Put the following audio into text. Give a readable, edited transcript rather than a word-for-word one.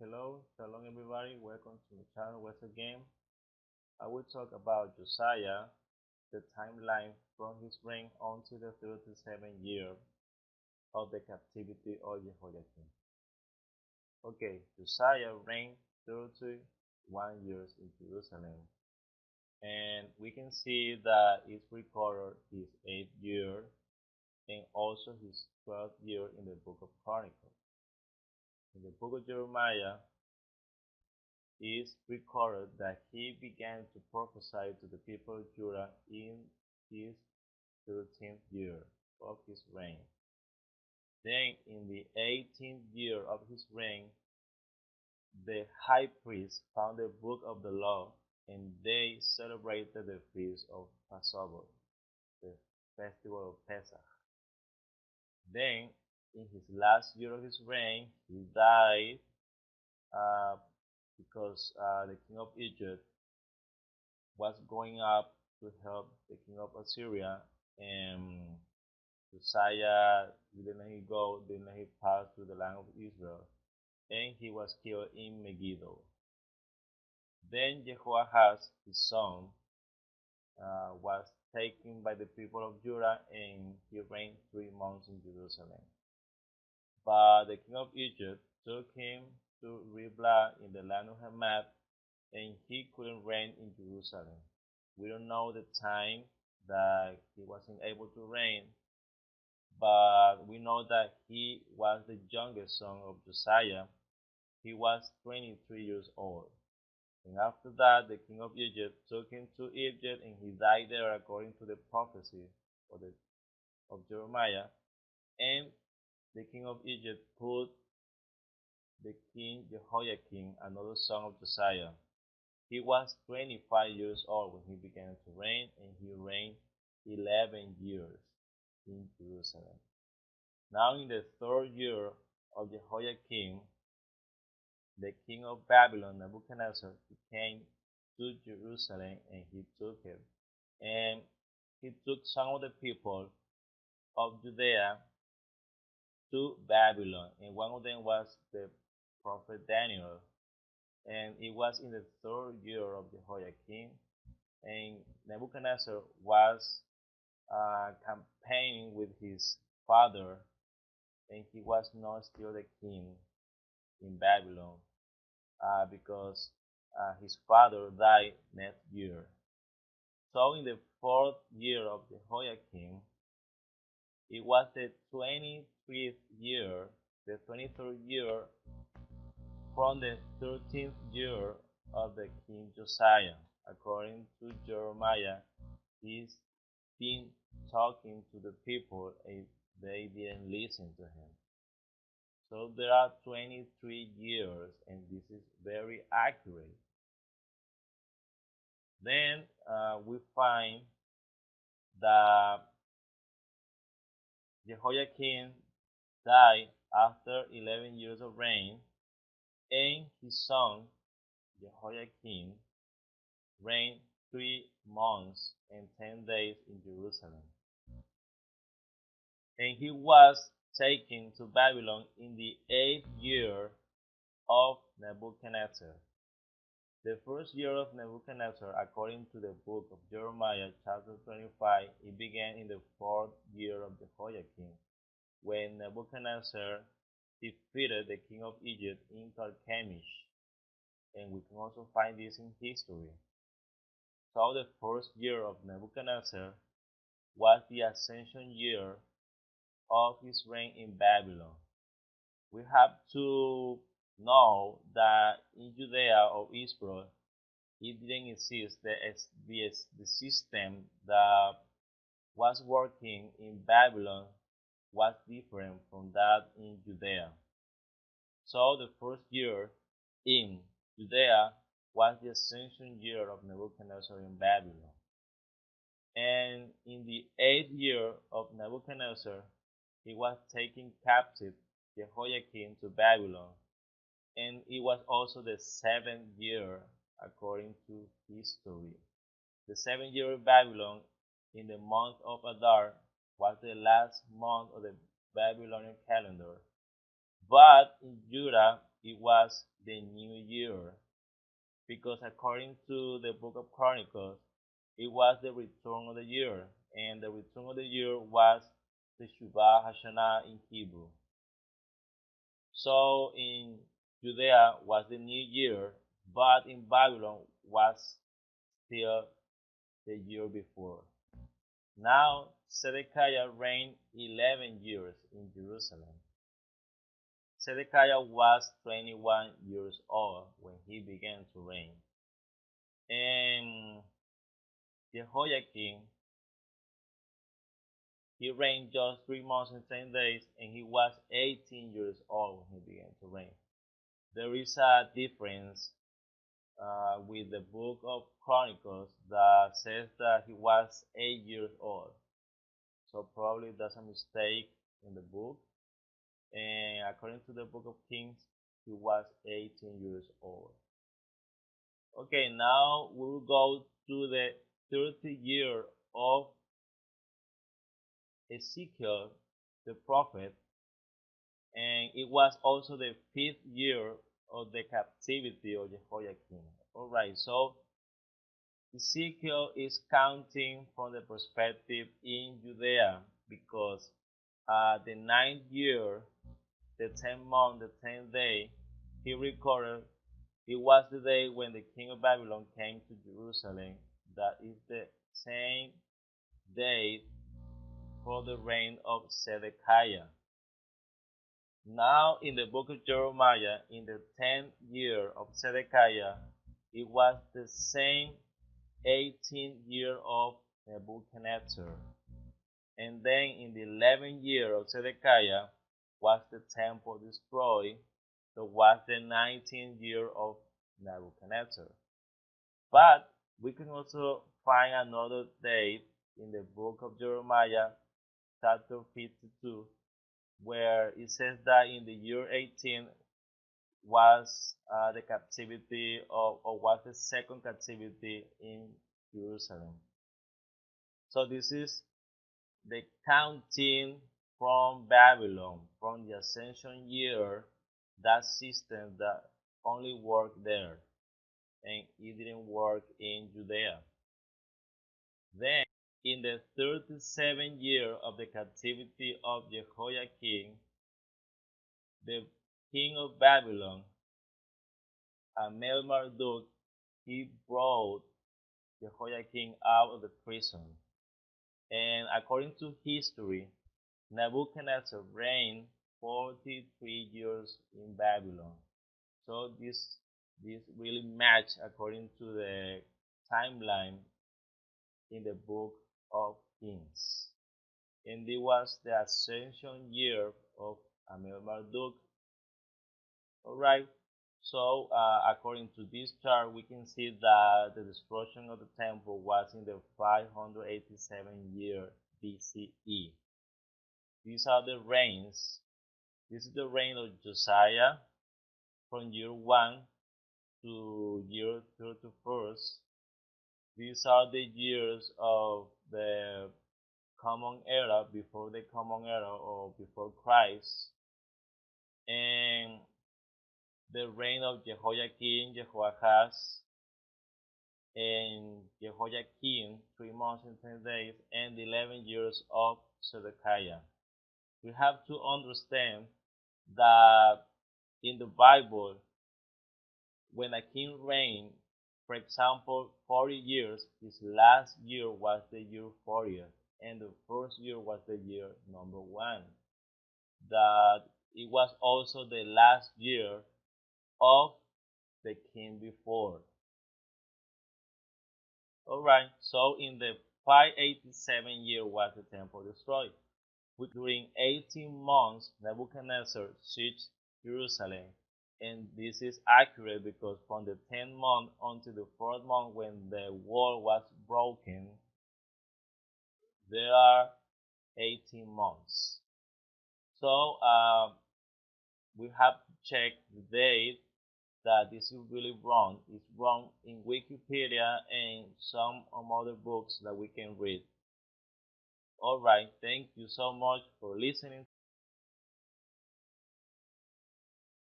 Hello, shalom everybody. Welcome to the channel once again. I will talk about Josiah, the timeline from his reign until the 37th year of the captivity of Jechoiakin. Okay, Josiah reigned 31 years in Jerusalem, and we can see that it's recorded his 8th year and also his 12th year in the book of Chronicles. In the book of Jeremiah, is recorded that he began to prophesy to the people of Judah in his 13th year of his reign. Then, in the 18th year of his reign, the high priest found the book of the law, and they celebrated the feast of Passover, the festival of Pesach. Then, in his last year of his reign, he died because the king of Egypt was going up to help the king of Assyria, and Josiah didn't let him go, didn't let him pass through the land of Israel, and he was killed in Megiddo. Then Jehoahaz, his son, was taken by the people of Judah, and he reigned 3 months in Jerusalem. But the king of Egypt took him to Riblah in the land of Hamath, and he couldn't reign in Jerusalem. We don't know the time that he wasn't able to reign, but we know that he was the youngest son of Josiah. He was 23 years old. And after that, the king of Egypt took him to Egypt, and he died there according to the prophecy of Jeremiah. And the king of Egypt put the king Jechoiakin, another son of Josiah. He was 25 years old when he began to reign, and he reigned 11 years in Jerusalem. Now in the 3rd year of Jehoiakim, the king of Babylon, Nebuchadnezzar, came to Jerusalem, and he took it. And he took some of the people of Judea to Babylon, and one of them was the prophet Daniel. And it was in the 3rd year of Jehoiakim, and Nebuchadnezzar was campaigning with his father, and he was not still the king in Babylon because his father died next year. So in the 4th year of Jehoiakim, it was the 23rd year, the 23rd year from the 13th year of the king Josiah. According to Jeremiah, he's been talking to the people, and they didn't listen to him. So there are 23 years, and this is very accurate. Then we find that Jehoiakim died after 11 years of reign, and his son Jehoiakim reigned 3 months and 10 days in Jerusalem. And he was taken to Babylon in the 8th year of Nebuchadnezzar. The 1st year of Nebuchadnezzar, according to the book of Jeremiah, chapter 25, it began in the 4th year of Jehoiakim, when Nebuchadnezzar defeated the king of Egypt in Carchemish. And we can also find this in history. So the 1st year of Nebuchadnezzar was the ascension year of his reign in Babylon. We have to know that in Judea or Israel, it didn't exist the system that was working in Babylon was different from that in Judea. So the 1st year in Judea was the ascension year of Nebuchadnezzar in Babylon. And in the 8th year of Nebuchadnezzar, he was taken captive, Jehoiakim, to Babylon. And it was also the 7th year according to history. The 7th year of Babylon, in the month of Adar, was the last month of the Babylonian calendar. But in Judah, it was the new year, because according to the book of Chronicles, it was the return of the year, and the return of the year was the Shuvah Hashanah in Hebrew. So in Judea was the new year, but in Babylon was still the year before. Now Zedekiah reigned 11 years in Jerusalem. Zedekiah was 21 years old when he began to reign. And Jechoiakin, he reigned just 3 months and 10 days, and he was 18 years old when he began to reign. There is a difference with the book of Chronicles that says that he was 8 years old. So probably that's a mistake in the book. And according to the book of Kings, he was 18 years old. Okay, now we will go to the 30th year of Ezekiel the prophet, and it was also the 5th year of the captivity of Jechoiakin. Alright, so Ezekiel is counting from the perspective in Judea, because the 9th year, the 10th month, the 10th day, he recorded it was the day when the king of Babylon came to Jerusalem. That is the same date for the reign of Zedekiah. Now in the book of Jeremiah, in the 10th year of Zedekiah, it was the same 18th year of Nebuchadnezzar. And then in the 11th year of Zedekiah was the temple destroyed, so was the 19th year of Nebuchadnezzar. But we can also find another date in the book of Jeremiah, chapter 52, where it says that in the year 18 was the captivity or was the second captivity in Jerusalem. So this is the counting from Babylon, from the ascension year, that system that only worked there, and it didn't work in Judea. Then, in the 37th year of the captivity of Jechoiakin, the king of Babylon, Marduk, he brought Jechoiakin out of the prison. And according to history, Nebuchadnezzar reigned 43 years in Babylon. So this really matched according to the timeline in the book of Kings. And it was the ascension year of Marduk. Alright, so according to this chart, we can see that the destruction of the temple was in the 587 year BCE. These are the reigns. This is the reign of Josiah from year 1 to year 31st. These are the years of the common era, before the common era or before Christ. And the reign of Jehoiakim, Jehoahaz, and Jehoiakim, 3 months and 10 days, and 11 years of Zedekiah. We have to understand that in the Bible, when a king reigned, for example, 40 years, his last year was the year 40th, and the first year was the year number 1. That it was also the last year of the king before. Alright, so in the 587 year was the temple destroyed. During 18 months, Nebuchadnezzar sieged Jerusalem. And this is accurate because from the 10th month until the 4th month, when the wall was broken, there are 18 months. So we have to check the date that this is really wrong. It's wrong in Wikipedia and some other books that we can read. Alright, thank you so much for listening